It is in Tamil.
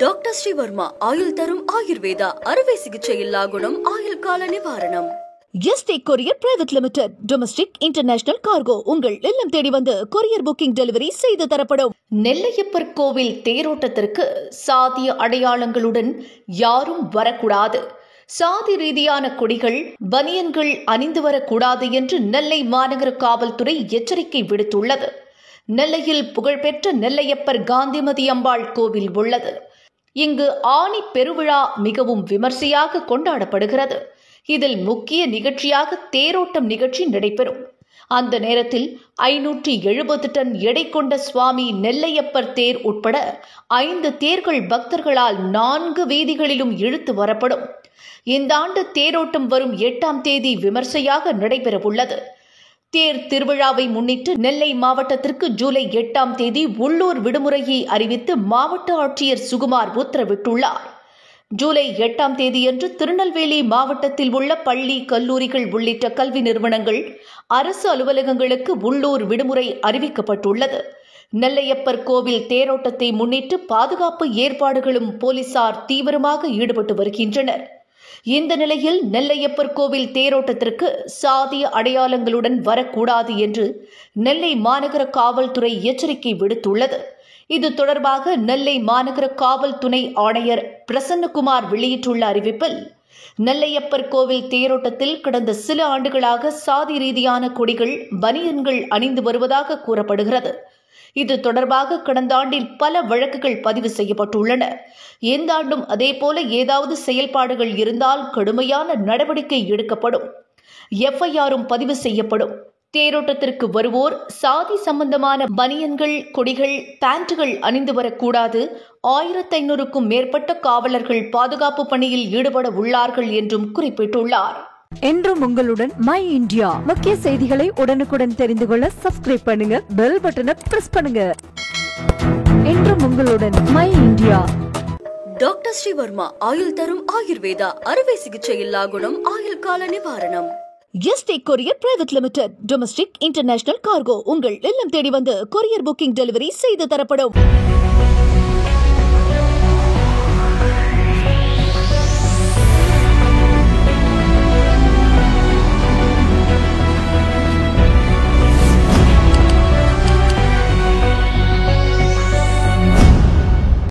டாக்டர் ஸ்ரீவர்மா ஆயுள் தரும் ஆயுர்வேதா அறுவை சிகிச்சை இல்லா குணம் ஆயுள் கால நிவாரணம். Yesterday courier private limited domestic international cargo உங்கள் இல்லம் தேடி வந்து கொரியர் புக்கிங் டெலிவரி செய்து தரப்படும். நெல்லையப்பர் கோவில் தேரோட்டத்திற்கு சாதிய அடையாளங்களுடன் யாரும் வரக்கூடாது, சாதி ரீதியான கொடிகள் பனியன்கள் அணிந்து வரக்கூடாது என்று நெல்லை மாநகர காவல்துறை எச்சரிக்கை விடுத்துள்ளது. நெல்லையில் புகழ்பெற்ற நெல்லையப்பர் காந்திமதி அம்பாள் கோவில் உள்ளது. இங்கு ஆனி பெருவிழா மிகவும் விமர்சையாக கொண்டாடப்படுகிறது. இதில் முக்கிய நிகழ்ச்சியாக தேரோட்டம் நிகழ்ச்சி நடைபெறும். அந்த நேரத்தில் 570 டன் எடை கொண்ட சுவாமி நெல்லையப்பர் தேர் உட்பட 5 தேர்கள் பக்தர்களால் 4 வீதிகளிலும் இழுத்து வரப்படும். இந்த ஆண்டு தேரோட்டம் வரும் 8ஆம் தேதி விமர்சையாக நடைபெறவுள்ளது. தேர் திருவிழாவை முன்னிட்டு நெல்லை மாவட்டத்திற்கு ஜூலை 8ஆம் தேதி உள்ளூர் விடுமுறையை அறிவித்து மாவட்ட ஆட்சியர் சுகுமார் உத்தரவிட்டுள்ளார். ஜூலை 8ஆம் தேதியன்று திருநெல்வேலி மாவட்டத்தில் உள்ள பள்ளி, கல்லூரிகள் உள்ளிட்ட கல்வி நிறுவனங்கள், அரசு அலுவலகங்களுக்கு உள்ளூர் விடுமுறை அறிவிக்கப்பட்டுள்ளது. நெல்லையப்பர் கோவில் தேரோட்டத்தை முன்னிட்டு பாதுகாப்பு ஏற்பாடுகளும் போலீசார் தீவிரமாக ஈடுபட்டு வருகின்றனர். இந்த நிலையில் நெல்லையப்பர் கோவில் தேரோட்டத்திற்கு சாதிய அடையாளங்களுடன் வரக்கூடாது என்று நெல்லை மாநகர காவல்துறை எச்சரிக்கை விடுத்துள்ளது. இது தொடர்பாக நெல்லை மாநகர காவல் துணை ஆணையர் பிரசன்னகுமார் வெளியிட்டுள்ள அறிவிப்பில், நெல்லையப்பர் கோவில் தேரோட்டத்தில் கடந்த சில ஆண்டுகளாக சாதி ரீதியான கொடிகள், பனியன்கள் அணிந்து வருவதாக கூறப்படுகிறது. இது தொடர்பாக கடந்த ஆண்டில் பல வழக்குகள் பதிவு செய்யப்பட்டுள்ளன. இந்த ஆண்டும் அதேபோல ஏதாவது செயல்பாடுகள் இருந்தால் கடுமையான நடவடிக்கை எடுக்கப்படும். எஃப்ஐஆரும் பதிவு செய்யப்படும். தேரோட்டத்திற்கு வருவோர் சாதி சம்பந்தமான பனியன்கள், கொடிகள், பேண்ட்டுகள் அணிந்து வரக்கூடாது. 1500க்கும் மேற்பட்ட காவலர்கள் பாதுகாப்பு பணியில் ஈடுபட உள்ளார்கள் என்றும் குறிப்பிட்டுள்ளார். என்றும் உங்களுடன் மை இந்தியா. முக்கிய செய்திகளை உடனுக்குடன் தெரிந்து கொள்ள சப்ஸ்கிரைப் பண்ணுங்க, பெல் பட்டனை பிரஸ் பண்ணுங்க. என்றும் உங்களுடன் மை இந்தியா. டாக்டர் ஸ்ரீவர்மா ஆயுள் தரும் ஆயுர்வேதா அறுவை சிகிச்சை இல்லா குணம் ஆயுள் கால நிவாரணம். Yesterday courier private limited domestic international cargo உங்கள் இல்லம் தேடி வந்து கொரியர் புக்கிங் டெலிவரி செய்து தரப்படும்.